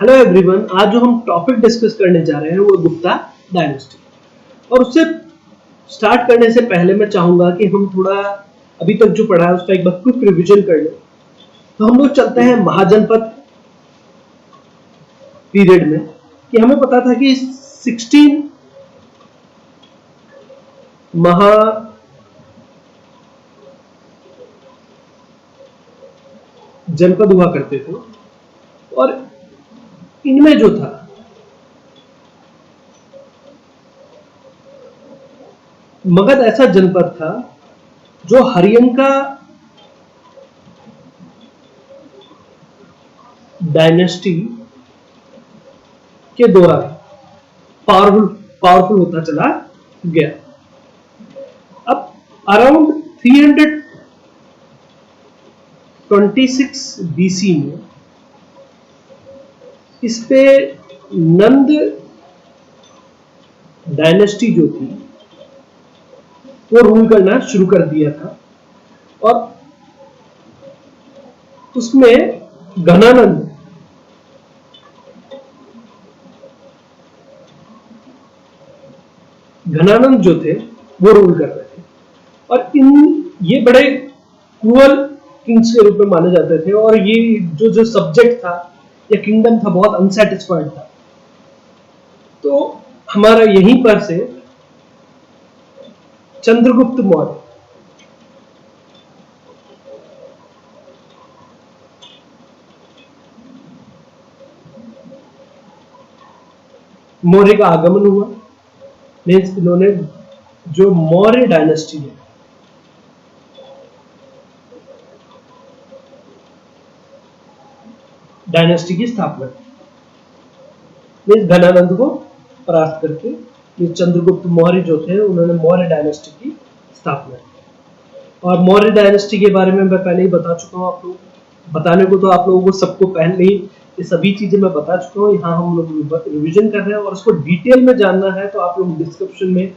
Hello everyone, आज जो हम टॉपिक डिस्कस करने जा रहे हैं वो गुप्ता डायनेस्टी। और उससे स्टार्ट करने से पहले मैं चाहूंगा कि हम थोड़ा अभी तक जो पढ़ा है उसका एक बार क्विक रिवीजन कर लें। तो हम लोग चलते हैं महाजनपद पीरियड में कि हमें पता था कि 16 जनपद हुआ करते थे और इनमें जो था मगध ऐसा जनपद था जो हरियंका डायनेस्टी के दौरान पावरफुल होता चला गया। अब अराउंड 326 बीसी में इस पे नंद डायनेस्टी जो थी वो रूल करना शुरू कर दिया था और उसमें घनानंद जो थे वो रूल कर रहे थे और ये बड़े क्रूअल किंग्स के रूप में माने जाते थे और ये जो सब्जेक्ट था या किंगडम था बहुत अनसेटिस्फाइड था। तो हमारा यहीं पर से चंद्रगुप्त मौर्य का आगमन हुआ। इन्होंने जो मौर्य डायनेस्टी है डायनेस्टी की स्थापना घनानंद को परास्त करके ये चंद्रगुप्त मौर्य जो थे उन्होंने मौर्य डायनेस्टी की स्थापना की। और मौर्य डायनेस्टी के बारे में मैं पहले ही बता चुका हूं आप लोग बताने को, तो आप लोगों को सबको पहले ही ये सभी चीजें मैं बता चुका हूं। यहाँ हम लोग रिवीजन कर रहे हैं और उसको डिटेल में जानना है तो आप लोग डिस्क्रिप्शन में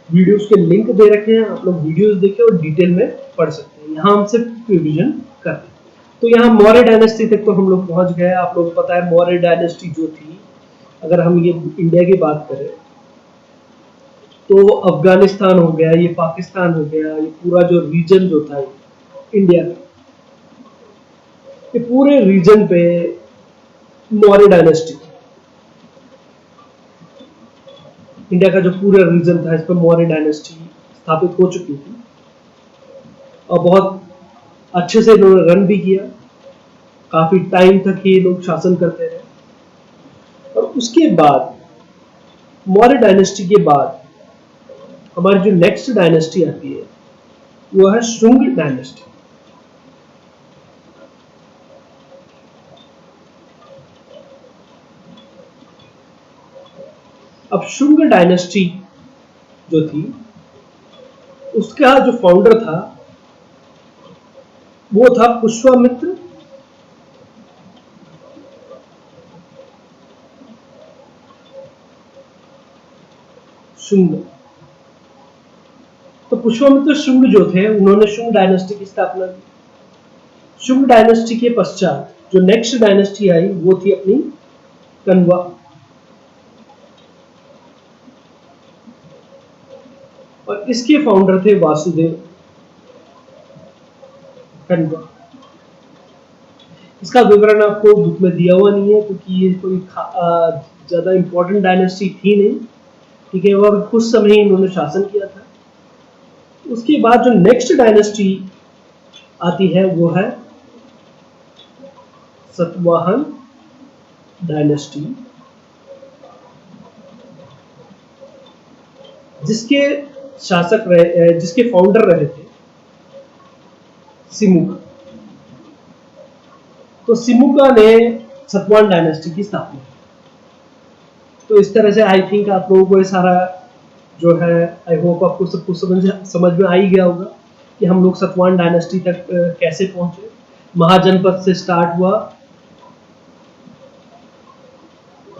वीडियोस के लिंक दे रखे हैं, आप लोग वीडियोस देखें और डिटेल में पढ़ सकते हैं। यहाँ हम सिर्फ रिवीजन कर रहे हैं। तो यहाँ मौर्य डायनेस्टी तक तो हम लोग पहुंच गए। आप लोग को पता है मौर्य डायनेस्टी जो थी, अगर हम ये इंडिया की बात करें तो अफगानिस्तान हो गया, ये पाकिस्तान हो गया, ये पूरा जो रीजन जो था इंडिया का, ये पूरे रीजन पे मौर्य डायनेस्टी, इंडिया का जो पूरा रीजन था इस पर मौर्य डायनेस्टी स्थापित हो चुकी थी और बहुत अच्छे से इन्होंने रन भी किया। काफी टाइम तक ये लोग शासन करते रहे और उसके बाद मौर्य डायनेस्टी के बाद हमारी जो नेक्स्ट डायनेस्टी आती है वो है शुंग डायनेस्टी। अब शुंग डायनेस्टी जो थी उसका जो फाउंडर था वो था पुष्यमित्र शुंग। तो पुष्यमित्र शुंग जो थे उन्होंने शुंग डायनेस्टी की स्थापना की। शुंग डायनेस्टी के पश्चात जो नेक्स्ट डायनेस्टी आई वो थी अपनी कण्वा। और इसके फाउंडर थे वासुदेव कण्वा। इसका विवरण आपको बुक में दिया हुआ नहीं है क्योंकि ये कोई ज्यादा इंपॉर्टेंट डायनेस्टी थी नहीं, ठीक है, और कुछ समय इन्होंने शासन किया था। उसके बाद जो नेक्स्ट डायनेस्टी आती है वो है सतवाहन डायनेस्टी, जिसके शासक रहे, जिसके फाउंडर रहे थे सिमुका। तो सिमुका ने सतवाहन डायनेस्टी की स्थापना की। तो इस तरह से आई थिंक आप लोगों को ये सारा जो है, आई होप आपको सब कुछ समझ में आ ही गया होगा कि हम लोग सतवाहन डायनेस्टी तक कैसे पहुंचे। महाजनपद से स्टार्ट हुआ,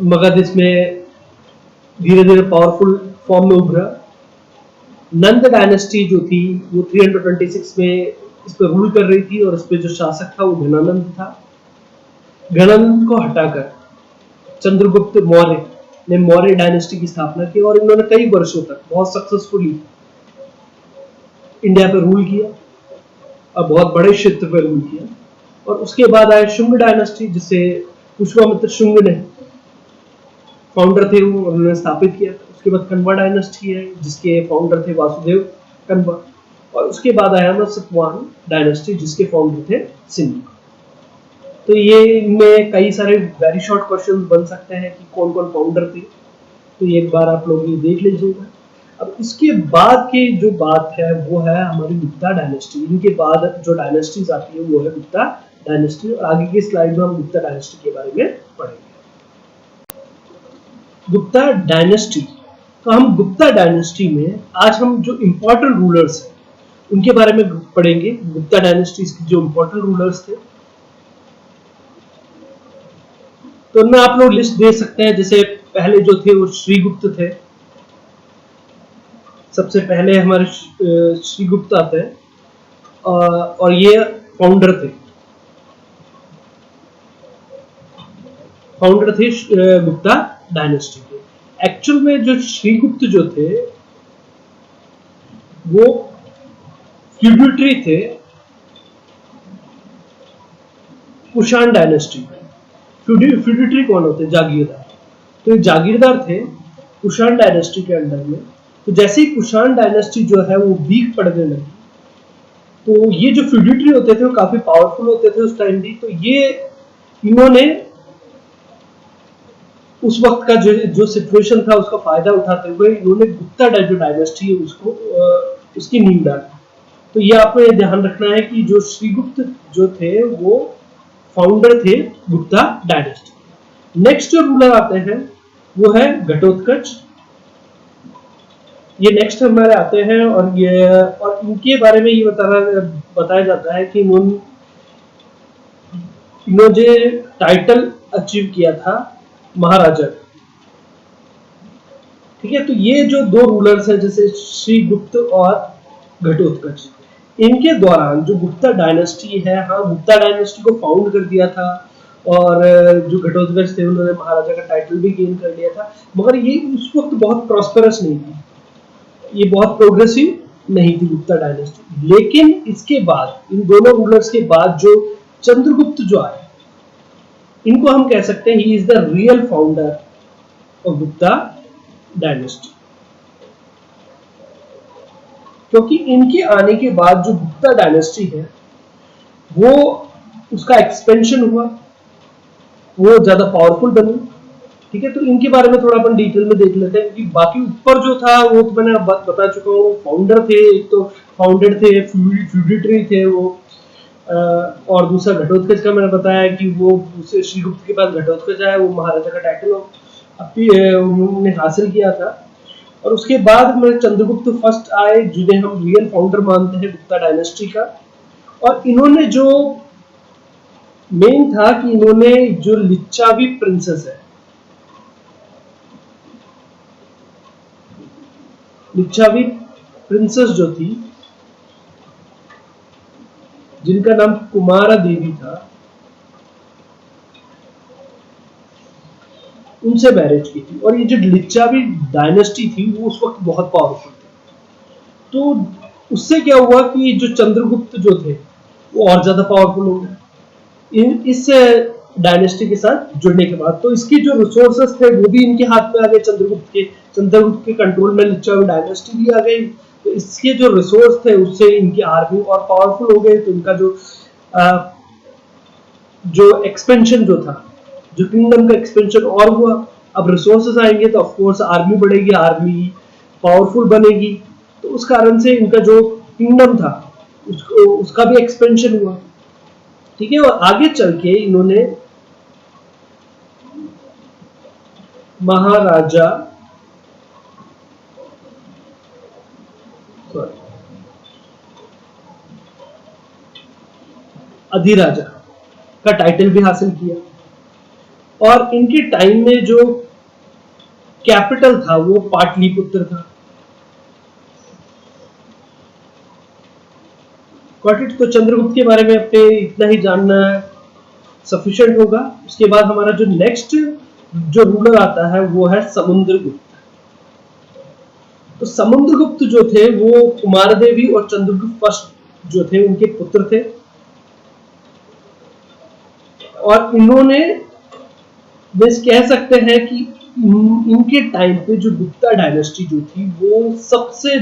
मगध इसमें धीरे धीरे पावरफुल फॉर्म में उभरा। नंद डायनेस्टी जो थी वो 326 में इस पर रूल कर रही थी और इस पे जो शासक था वो घनानंद था। घनानंद को हटाकर चंद्रगुप्त मौर्य ने मौर्य डायनेस्टी की स्थापना की और इन्होंने कई वर्षों तक बहुत सक्सेसफुली इंडिया पर रूल किया और बहुत बड़े क्षेत्र पर रूल किया। और उसके बाद आए शुंग डायनेस्टी, जिसे पुष्यमित्र शुंग ने फाउंडर थे, वो उन्होंने स्थापित किया। उसके बाद कण्वा डायनेस्टी है, जिसके फाउंडर थे वासुदेव कण्वा। और उसके बाद आया ना सतवाहन डायनेस्टी, जिसके फाउंडर थे सिंधु। तो ये इनमें कई सारे वेरी शॉर्ट क्वेश्चन बन सकते हैं कि कौन कौन फाउंडर थे, तो ये एक बार आप लोग ये देख लीजिएगा। अब इसके बाद की जो बात है वो है हमारी गुप्ता डायनेस्टी। इनके बाद जो डायनेस्टीज आती है वो है गुप्ता डायनेस्टी, और आगे की स्लाइड में हम गुप्ता डायनेस्टी के बारे में पढ़ेंगे। गुप्ता डायनेस्टी, तो हम गुप्ता डायनेस्टी में आज हम जो इंपॉर्टेंट रूलर्स हैं उनके बारे में पढ़ेंगे। गुप्ता डायनेस्टी के जो इंपॉर्टेंट रूलर्स थे, तो उनमें आप लोग लिस्ट दे सकते हैं। जैसे पहले जो थे वो श्रीगुप्त थे, सबसे पहले हमारे श्रीगुप्त आते हैं और ये फाउंडर थे गुप्ता डायनेस्टी के। एक्चुअल में जो श्रीगुप्त जो थे वो फ्यूडिटरी थे कुषाण डायनेस्टी में। फ्यूडिटरी कौन होते? जागीरदार। तो ये जागीरदार थे कुषाण डायनेस्टी के अंडर में। तो जैसे ही कुषाण डायनेस्टी जो है वो वीक पड़ने लगी, तो ये जो फ्यूडिटरी होते थे वो काफी पावरफुल होते थे उस टाइम भी। तो ये इन्होंने उस वक्त का जो सिचुएशन था उसका फायदा उठाते हुए इन्होंने गुप्ता जो डायनेस्टी है उसको उसकी नींव डाली। तो ये आपको ये ध्यान रखना है कि जो श्रीगुप्त जो थे वो फाउंडर थे गुप्ता डायनेस्टी। नेक्स्ट जो रूलर आते हैं वो है घटोत्कच। ये नेक्स्ट हमारे आते हैं और इनके बारे में ये बताया जाता है कि इन्होंने टाइटल अचीव किया था महाराजा। ठीक है, तो ये जो दो रूलर्स हैं जैसे श्रीगुप्त और घटोत्कच, इनके दौरान जो गुप्ता डायनेस्टी है, हाँ गुप्ता डायनेस्टी को फाउंड कर दिया था और जो घटोत्कच थे उन्होंने महाराजा का टाइटल भी गेन कर लिया था, मगर ये उस वक्त बहुत प्रॉस्पेरस नहीं थी, ये बहुत प्रोग्रेसिव नहीं थी गुप्ता डायनेस्टी। लेकिन इसके बाद इन दोनों रूलर्स के बाद जो चंद्रगुप्त जो आए, इनको हम कह सकते हैं he is the real founder of Gupta dynasty, क्योंकि इनके आने के बाद जो गुप्ता डायनेस्टी है वो उसका एक्सपेंशन हुआ, वो ज्यादा पावरफुल बनी। ठीक है, तो इनके बारे में थोड़ा अपन डिटेल में देख लेते हैं, क्योंकि बाकी ऊपर जो था वो तो मैंने बता चुका हूँ। फाउंडर थे, एक तो फाउंडर थे, फ्यूडिटरी थे वो, और दूसरा घटोत्कच का मैंने बताया कि वो श्रीगुप्त के पास घटोत्कच आया, वो महाराजा का टाइटल उन्होंने हासिल किया था। और उसके बाद में चंद्रगुप्त फर्स्ट आए, जिन्हें हम रियल फाउंडर मानते हैं गुप्ता डायनेस्टी का। और इन्होंने जो मेन था कि इन्होंने जो लिच्छावी प्रिंसेस है, लिच्छावी प्रिंसेस जो थी जिनका नाम कुमारा देवी था, उनसे मैरिज की थी। और ये जो लिच्छावी डायनेस्टी थी वो उस वक्त बहुत पावरफुल थी। तो उससे क्या हुआ कि जो चंद्रगुप्त जो थे वो और ज्यादा पावरफुल हो गए इस डायनेस्टी के साथ जुड़ने के बाद। तो इसकी जो रिसोर्सेस थे वो भी इनके हाथ में आ गए, चंद्रगुप्त के कंट्रोल में लिच्छावी डायनेस्टी भी आ गई। तो इसके जो रिसोर्स थे उससे इनकी आर्मी और पावरफुल हो गए। तो इनका जो एक्सपेंशन जो था, जो किंगडम का एक्सपेंशन और हुआ। अब रिसोर्सेस आएंगे तो ऑफ कोर्स आर्मी बढ़ेगी, आर्मी पावरफुल बनेगी। तो उस कारण से इनका जो किंगडम था उसका भी एक्सपेंशन हुआ। ठीक है, और आगे चल के इन्होंने महाराजा अधिराजा का टाइटल भी हासिल किया। और इनके टाइम में जो कैपिटल था वो पाटलिपुत्र था। तो चंद्रगुप्त के बारे में अपने इतना ही जानना सफिशिएंट होगा। उसके बाद हमारा जो नेक्स्ट जो रूलर आता है वो है समुद्रगुप्त। तो समुद्रगुप्त जो थे वो कुमार देवी और चंद्रगुप्त फर्स्ट जो थे उनके पुत्र थे, और इन्होंने बस कह सकते हैं कि इनके टाइम पे जो गुप्ता डायनेस्टी जो थी वो सबसे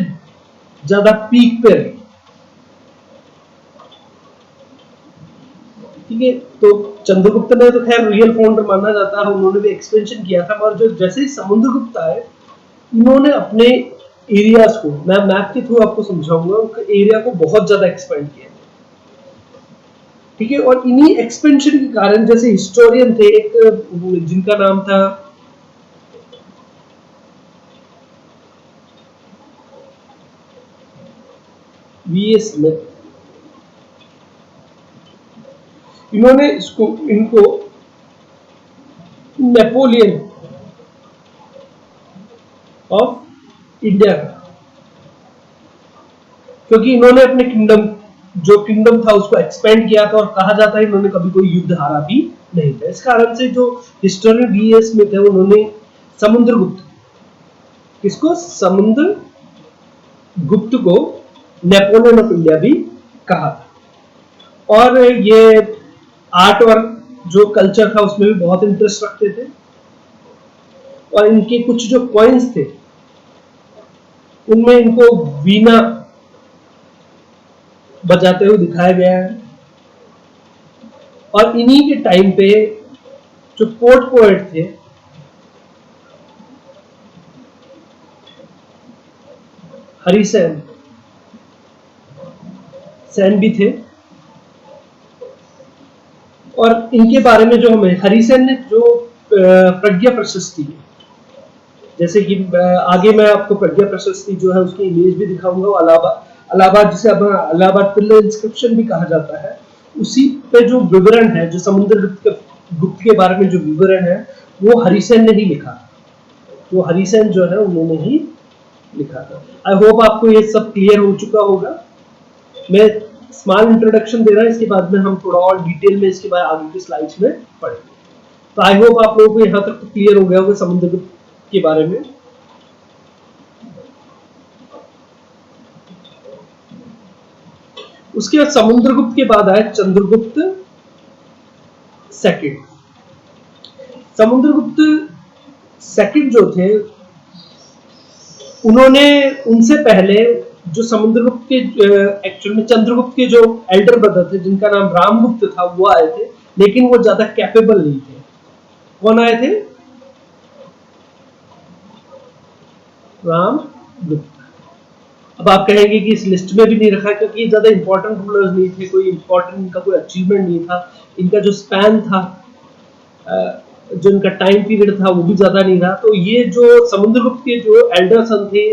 ज्यादा पीक पे रही। ठीक है, तो चंद्रगुप्त ने तो खैर रियल फाउंडर माना जाता है, उन्होंने भी एक्सपेंशन किया था, और जो जैसे ही समुद्रगुप्त आए इन्होंने अपने एरियाज को, मैं मैप के थ्रू आपको समझाऊंगा, उनके एरिया को बहुत ज्यादा एक्सपेंड किया। ठीक है, और इन्हीं एक्सपेंशन के कारण जैसे हिस्टोरियन थे एक जिनका नाम था वीएस स्मिथ, इन्होंने इनको नेपोलियन ऑफ इंडिया का, क्योंकि इन्होंने अपने किंगडम था उसको एक्सपेंड किया था, और कहा जाता है इन्होंने कभी कोई युद्ध हारा भी नहीं था। इस कारण से जो हिस्टोरियन वीएस स्मिथ है उन्होंने समुद्रगुप्त किसको समुद्रगुप्त को नेपोलियन ऑफ इंडिया भी कहा था। और ये आर्ट और जो कल्चर था उसमें भी बहुत इंटरेस्ट रखते थे, और इनके कुछ जो कॉइन्स थे उनमें इनको वीणा बजाते हुए दिखाया गया है। और इन्हीं के टाइम पे जो पोएट थे हरिसेन भी थे, और इनके बारे में जो हमें हरिसेन ने जो प्रज्ञा प्रशस्ति, जैसे कि आगे मैं आपको प्रज्ञा प्रशस्ति जो है उसकी इमेज भी दिखाऊंगा, अलाहाबाद जिसे अब अलाहाबाद पिल्लर इंस्क्रिप्शन भी कहा जाता है, उसी पे जो विवरण है, जो समुद्रगुप्त के बारे में जो विवरण है वो हरिसेन ने ही लिखा। वो हरिसेन जो है उन्होंने ही लिखा था। आई होप आपको ये सब क्लियर हो चुका होगा। मैं स्मॉल इंट्रोडक्शन दे रहा हूं, इसके बाद में हम थोड़ा और डिटेल में इसके बाद आगे की स्लाइड्स में पढ़ेंगे। तो आई होप आप लोगों को यहां तक तो क्लियर हो गया होगा समुद्रगुप्त के बारे में। उसके बाद समुद्रगुप्त के बाद आए चंद्रगुप्त सेकंड। समुद्रगुप्त सेकंड जो थे उन्होंने उनसे पहले जो समुद्रगुप्त के एक्चुअल में चंद्रगुप्त के जो एल्डर ब्रदर थे जिनका नाम रामगुप्त था वो आए थे, लेकिन वो ज्यादा कैपेबल नहीं थे। कौन आए थे? रामगुप्त। अब आप कहेंगे कि इस लिस्ट में भी नहीं रखा क्योंकि ज्यादा इंपॉर्टेंट रूलर्स नहीं थे, कोई इंपॉर्टेंट इनका कोई अचीवमेंट नहीं था, इनका जो स्पैन था, जो इनका टाइम पीरियड था वो भी ज्यादा नहीं था। तो ये जो समुद्रगुप्त के जो एल्डर सन थे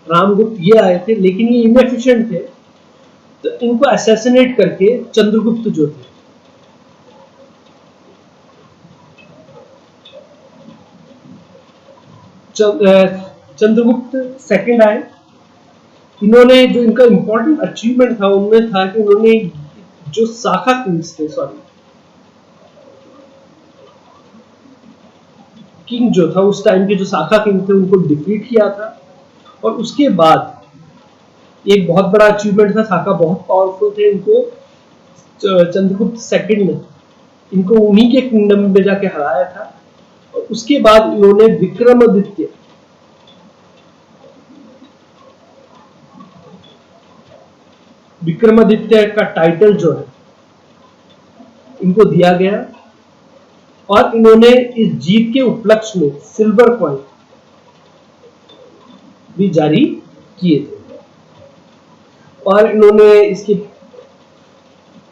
रामगुप्त, ये आए थे, लेकिन ये इनएफिशिएंट थे, तो इनको असैसिनेट करके चंद्रगुप्त जो थे, चंद्रगुप्त सेकंड आए। इन्होंने जो इनका इंपॉर्टेंट अचीवमेंट था उनमें था कि उन्होंने जो शाखा किंग्स थे, किंग जो था उस टाइम के जो शाखा किंग थे उनको डिफीट किया था। और उसके बाद एक बहुत बड़ा अचीवमेंट था, शाखा बहुत पावरफुल थे, इनको चंद्रगुप्त सेकंड ने इनको उन्हीं के किंगडम में जाके हराया था। और उसके बाद इन्होंने विक्रमादित्य का टाइटल जो है इनको दिया गया, और इन्होंने इस जीत के उपलक्ष्य में सिल्वर कॉइन भी जारी किए थे। और इन्होंने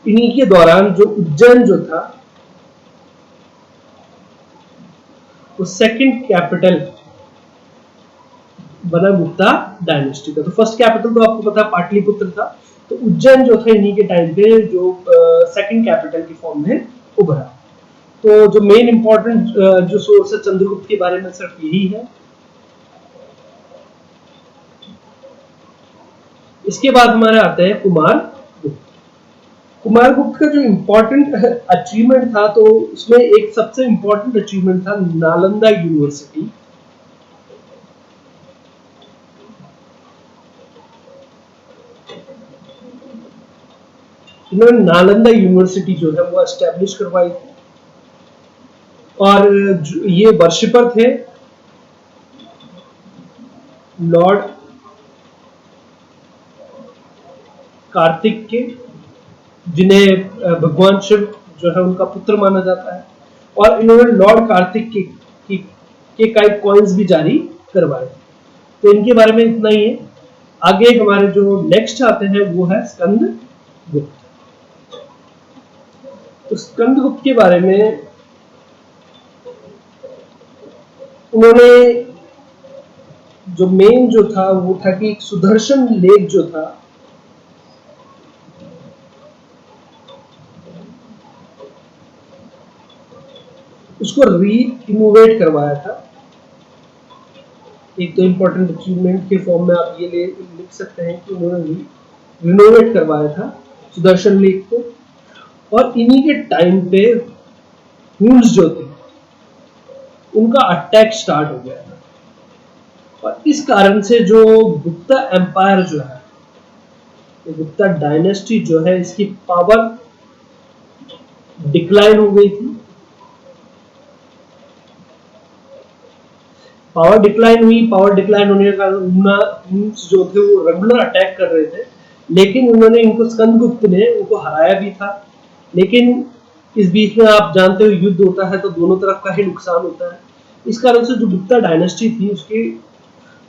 इन्हीं के दौरान जो उज्जैन जो था वो सेकंड कैपिटल बना गुप्ता डायनेस्टी का। तो फर्स्ट कैपिटल तो आपको पता पाटलिपुत्र था, तो उज्जैन जो था इन्हीं के टाइम पे जो सेकंड कैपिटल की फॉर्म में उभरा। तो जो मेन इंपॉर्टेंट जो सोर्स है चंद्रगुप्त के बारे में सिर्फ यही है। इसके बाद हमारे आते हैं कुमार गुप्त। कुमारगुप्त का जो इम्पोर्टेंट अचीवमेंट था, तो उसमें एक सबसे इम्पोर्टेंट अचीवमेंट था नालंदा यूनिवर्सिटी। इन्होंने नालंदा यूनिवर्सिटी जो है वो एस्टेब्लिश करवाई थी, और ये वर्शिपर थे लॉर्ड कार्तिक के, जिन्हें भगवान शिव जो है उनका पुत्र माना जाता है, और इन्होंने लॉर्ड कार्तिक के कई कॉइन्स भी जारी करवाए। तो इनके बारे में इतना ही है। आगे हमारे जो नेक्स्ट आते हैं वो है स्कंदगुप्त। तो स्कंदगुप्त के बारे में उन्होंने जो मेन जो था वो था कि एक सुदर्शन लेक जो था, उसको रीइनोवेट करवाया था। एक तो इम्पोर्टेंट अचीवमेंट के फॉर्म में आप ये लिख सकते हैं कि उन्होंने रिनोवेट करवाया था सुदर्शन लेक को, और इन्हीं के टाइम पे हुन्स जो थे उनका अटैक स्टार्ट हो गया था, और इस कारण से जो गुप्ता एम्पायर जो है, गुप्ता डायनेस्टी जो है, इसकी पावर डिक्लाइन हो गई थी। पावर डिक्लाइन होने के कारण हुन्स जो थे वो रेगुलर अटैक कर रहे थे, लेकिन उन्होंने इनको स्कंदगुप्त ने उनको हराया भी था। लेकिन इस बीच में आप जानते हो युद्ध होता है तो दोनों तरफ का ही नुकसान होता है। इस कारण से जो गुप्ता डायनेस्टी थी उसकी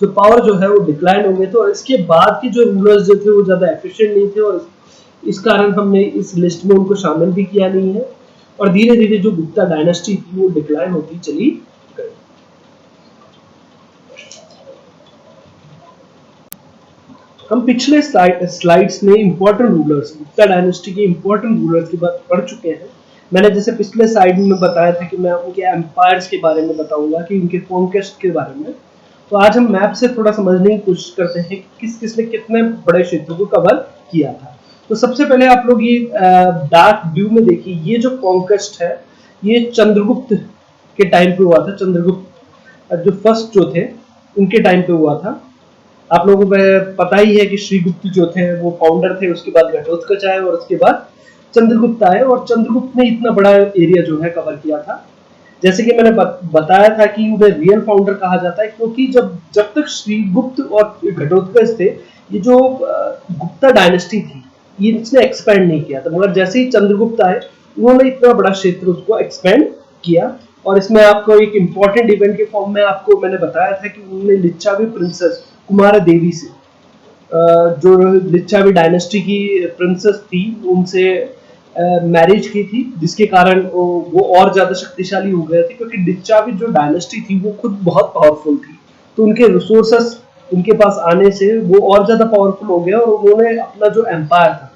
जो पावर जो है वो डिक्लाइन हो गए थे, और इसके बाद के जो रूलर्स जो थे वो ज्यादा एफिशिएंट नहीं थे, और इस कारण हमने इस लिस्ट में उनको शामिल भी किया नहीं है, और धीरे धीरे जो गुप्ता डायनेस्टी थी वो डिक्लाइन होती चली गई। हम पिछले स्लाइड्स में इंपॉर्टेंट रूलर्स, गुप्ता डायनेस्टी के इंपॉर्टेंट रूलर्स की बात पढ़ चुके हैं। मैंने जैसे पिछले स्लाइड में बताया था कि मैं उनके एम्पायर्स के बारे में बताऊंगा, कि उनके कॉन्क्वेस्ट के बारे में। तो आज हम मैप से थोड़ा समझने की कोशिश करते हैं कि किस किस ने कितने बड़े क्षेत्र को कवर किया था। तो सबसे पहले आप लोग ये डार्क ब्लू में देखिए, ये जो कॉन्क्वेस्ट है ये चंद्रगुप्त के टाइम पे हुआ था। चंद्रगुप्त जो फर्स्ट जो थे उनके टाइम पे हुआ था। आप लोगों को पता ही है कि श्रीगुप्त जो थे वो फाउंडर थे, उसके बाद घटोत्कच आए, और उसके बाद चंद्रगुप्त आए, और चंद्रगुप्त ने इतना बड़ा एरिया जो है कवर किया था। जैसे कि मैंने बताया था कि उन्हें रियल फाउंडर कहा जाता है, क्योंकि जब तक श्रीगुप्त और घटोत्कच थे, ये जो गुप्ता डायनेस्टी थी ये इसने एक्सपेंड नहीं किया था, मगर जैसे ही चंद्रगुप्त आए उन्होंने इतना बड़ा क्षेत्र उसको एक्सपेंड किया। और इसमें आपको एक इंपॉर्टेंट इवेंट के फॉर्म में आपको मैंने बताया था कि उन्होंने लिच्छावी प्रिंसेस कुमार देवी से, जो लिच्छावी डायनेस्टी की प्रिंसेस थी, उनसे मैरिज की थी, जिसके कारण वो और ज्यादा शक्तिशाली हो गए थे, क्योंकि लिच्छावी जो डायनेस्टी थी वो खुद बहुत पावरफुल थी। तो उनके रिसोर्सेस उनके पास आने से वो और ज्यादा पावरफुल हो गया, और उन्होंने अपना जो एम्पायर था,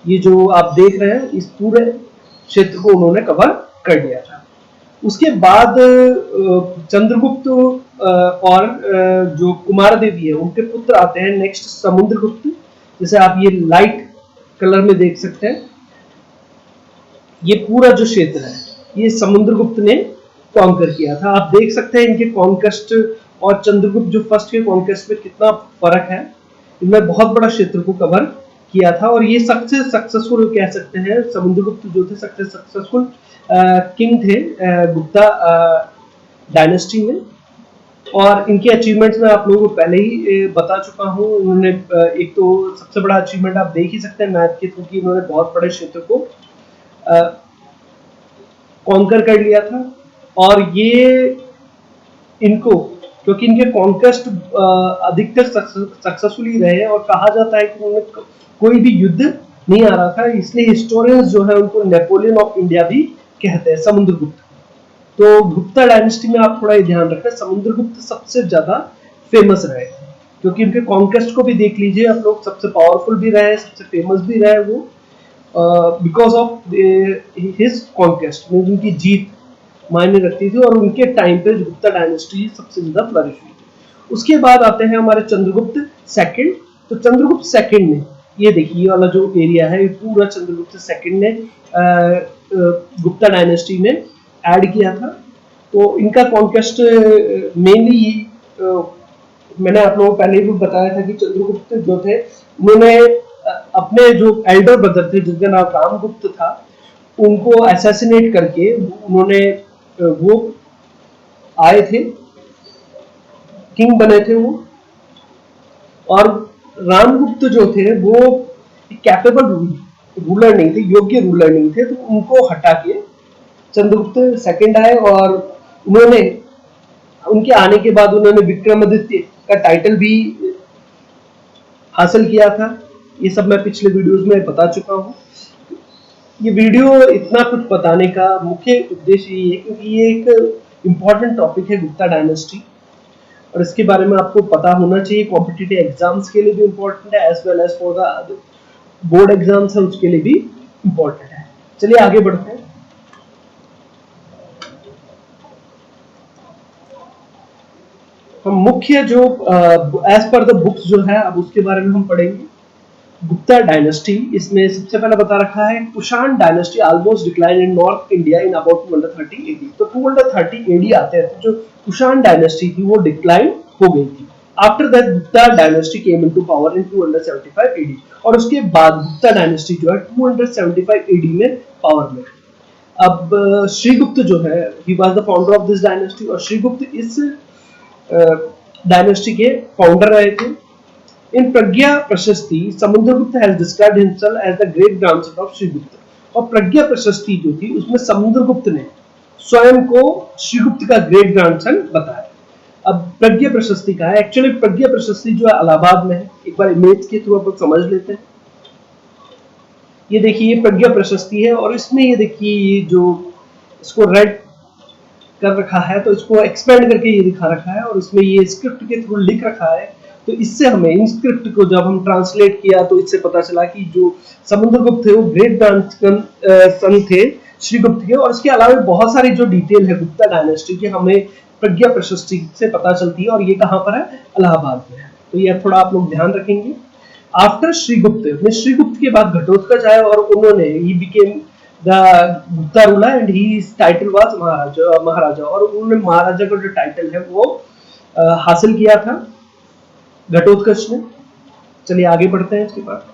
ये जो आप देख रहे हैं, इस पूरे क्षेत्र को उन्होंने कवर कर लिया था। उसके बाद चंद्रगुप्त और जो कुमार देवी है उनके पुत्र आते हैं नेक्स्ट समुद्रगुप्त। जैसे आप ये लाइट कलर में देख सकते हैं, ये पूरा जो क्षेत्र है ये समुद्रगुप्त ने कॉन्कर किया था। आप देख सकते हैं इनके कॉन्क्वेस्ट और चंद्रगुप्त जो फर्स्ट के कॉन्क्वेस्ट में कितना फर्क है। इनमें बहुत बड़ा क्षेत्र को कवर किया था, और ये सबसे सक्सेसफुल कह सकते हैं, समुद्रगुप्त जो थे सबसे सक्सेसफुल किंग थे गुप्ता डायनेस्टी में। और इनके अचीवमेंट्स में आप लोगों को पहले ही बता चुका हूँ। उन्होंने एक तो सबसे बड़ा अचीवमेंट आप देख ही सकते हैं मैथ के थ्रू कि इन्होंने बहुत बड़े क्षेत्र को कॉन्कर कर लिया था, और ये इनको क्योंकि इनके कॉन्क्वेस्ट अधिकतर सक्सेसफुली रहे, और कहा जाता है कि उन्होंने कोई भी युद्ध नहीं आ रहा था, इसलिए हिस्टोरियंस जो है उनको नेपोलियन ऑफ इंडिया भी कहते हैं, समुद्रगुप्त। तो गुप्ता डायनेस्टी में आप थोड़ा ध्यान रखें, समुद्रगुप्त सबसे ज्यादा फेमस रहे, क्योंकि उनके कॉन्क्वेस्ट को भी देख लीजिए आप लोग, सबसे पावरफुल भी रहे, सबसे फेमस भी रहे वो, बिकॉज ऑफ हिज कॉन्क्वेस्ट में उनकी जीत मायने रखती थी, और उनके टाइम पे गुप्ता डायनेस्टी सबसे ज्यादा फ्लरिश हुई थी। उसके बाद आते हैं हमारे चंद्रगुप्त सेकंड। तो चंद्रगुप्त सेकंड ने ये देखिए, ये वाला जो एरिया है, ये पूरा चंद्रगुप्त सेकंड ने गुप्ता डायनेस्टी में ऐड किया था। तो इनका कॉन्क्वेस्ट मेनली मैंने आप लोगों को पहले भी बताया था कि चंद्रगुप्त जो थे उन्होंने अपने जो एल्डर ब्रदर थे जिनका नाम रामगुप्त था, उनको असैसिनेट करके उन्होंने वो आए थे, किंग बने थे वो। और रामगुप्त जो थे वो कैपेबल रूलर नहीं थे, योग्य रूलर नहीं थे, तो उनको हटा के चंद्रगुप्त सेकंड आए। और उन्होंने उनके आने के बाद उन्होंने विक्रमादित्य का टाइटल भी हासिल किया था। ये सब मैं पिछले वीडियोस में बता चुका हूँ। ये वीडियो इतना कुछ बताने का मुख्य उद्देश्य ये है क्योंकि ये एक इम्पॉर्टेंट टॉपिक है गुप्ता डायनेस्टी, और इसके बारे में आपको पता होना चाहिए। कॉम्पिटिटिव एग्जाम्स के लिए भी इम्पोर्टेंट है, as well as for the board exams है उसके लिए भी इम्पोर्टेंट है। चलिए आगे बढ़ते हैं। हम मुख्य जो एज पर द बुक्स जो है अब उसके बारे में हम पढ़ेंगे। गुप्ता डायनेस्टी, इसमें सबसे पहले बता रखा है Kushan dynasty almost decline in north India in about 230 AD. तो 230 एडी आते हैं जो कुषाण डायनेस्टी थी वो डिक्लाइन हो गई थी। After that Gupta dynasty came into power in 275 AD, और उसके बाद गुप्ता डायनेस्टी जो है 275 एडी में पावर में। अब श्रीगुप्त जो है he was the founder of this dynasty, और श्रीगुप्त इस डायनेस्टी के फाउंडर रहे थे। In Prayag Prashasti Samudragupta has described himself as the great grandson of Shrigupta, और प्रज्ञा प्रशस्ति जो थी उसमें समुद्रगुप्त ने स्वयं को श्रीगुप्त का ग्रेट ग्रैंडसन बताया। अब प्रज्ञा प्रशस्ति का है, एक्चुअली प्रज्ञा प्रशस्ति जो है इलाहाबाद में है। एक बार इमेज के थ्रू अपन समझ लेते हैं। ये देखिए, ये प्रज्ञा प्रशस्ति है, और इसमें ये देखिए ये जो इसको रेड कर रखा है तो इसको एक्सपेंड करके ये दिखा रखा है, और इसमें ये स्क्रिप्ट के थ्रू लिख रखा है। तो इससे हमें इन स्क्रिप्ट को जब हम ट्रांसलेट किया तो इससे पता चला कि जो समुद्रगुप्त थे वो ग्रेट ग्रैंडसन थे श्रीगुप्त के। और इसके अलावा बहुत सारी जो डिटेल है गुप्ता डायनेस्टी की हमें प्रज्ञा प्रशस्ति से पता चलती है, और ये कहाँ पर है, इलाहाबाद में है। तो ये थोड़ा आप लोग ध्यान रखेंगे। आफ्टर श्रीगुप्त, श्रीगुप्त के बाद घटोत्कच आए, और उन्होंने he became the Gupta ruler and he title was Maharaja, और उन्होंने महाराजा का जो टाइटल है वो हासिल किया था घटोत्कच ने। चलिए आगे बढ़ते हैं। इसके बाद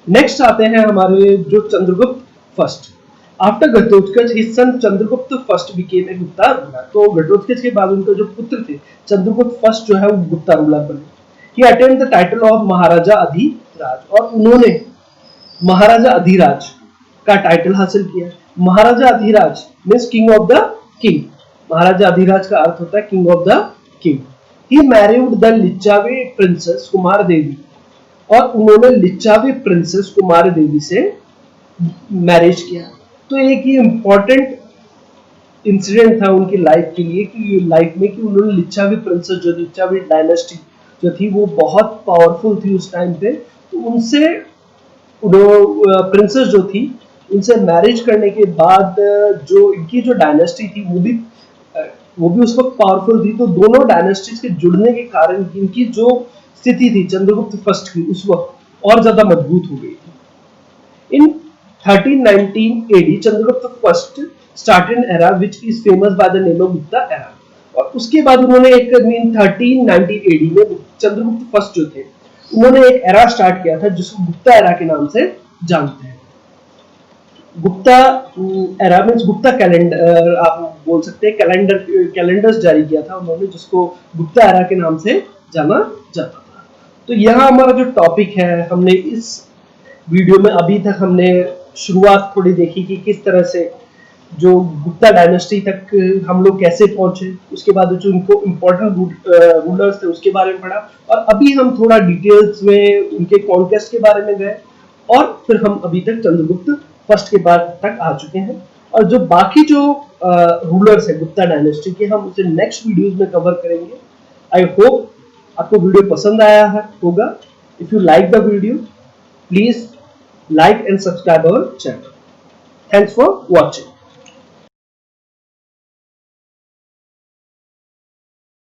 नेक्स्ट आते हैं हमारे जो Chandragupta first. After Ghatotkacha his son Chandragupta first became a Gupta ruler. तो घटोत्कच के बाद उनके जो पुत्र थे चंद्रगुप्त फर्स्ट जो है वो गुप्ता रूलर बने। He attained the title of Maharaja Adhiraj, और उन्होंने महाराजा अधिराज का टाइटल हासिल किया। Maharaja Adhiraj means king of the king. Maharaja Adhiraj का अर्थ होता है king of the king. He married the Licchavi princess Kumar Devi, और उन्होंने लिच्चावी प्रिंसेस कुमार देवी से मैरिज किया। तो एक ये इम्पोर्टेंट इंसिडेंट था उनकी लाइफ के लिए कि लाइफ में कि उन्होंने लिच्चावी प्रिंसेस जो लिच्चावी डायनेस्टी जो थी वो बहुत पावरफुल थी उस टाइम पे, तो उनसे प्रिंसेस जो थी उनसे मैरिज करने के बाद जो इनकी जो डायनेस्टी थी वो भी उस वक्त पावरफुल थी। तो दोनों डायनेस्टीज के जुड़ने के कारण इनकी जो स्थिति थी चंद्रगुप्त फर्स्ट की उस वक्त और ज्यादा मजबूत हो गई थी। In 1319 AD Chandragupta first started an era which is famous by the name of Gupta era, और उसके बाद उन्होंने एक 1390 एडी में चंद्रगुप्त फर्स्ट जो थे उन्होंने एक एरा स्टार्ट किया था जिसको गुप्ता एरा के नाम से जानते हैं। Gupta era means Gupta calendar आप बोल सकते हैं, कैलेंडर्स जारी किया था उन्होंने जिसको गुप्ता एरा के नाम से जाना जाता था। तो यहाँ हमारा जो टॉपिक है, हमने इस वीडियो में अभी तक हमने शुरुआत थोड़ी देखी कि किस तरह से जो गुप्ता डायनेस्टी तक हम लोग कैसे पहुंचे, उसके बाद जो इनको इम्पोर्टेंट रूलर्स थे उसके बारे में पढ़ा, और अभी हम थोड़ा डिटेल्स में उनके कॉन्क्वेस्ट के बारे में गए, और फिर हम अभी तक चंद्रगुप्त फर्स्ट के बाद तक आ चुके हैं। और जो बाकी जो रूलर्स है गुप्ता डायनेस्टी के हम उसे नेक्स्ट वीडियोस में कवर करेंगे। आई होप आपको वीडियो पसंद आया होगा। If you like the video please like and subscribe our channel. Thanks for watching.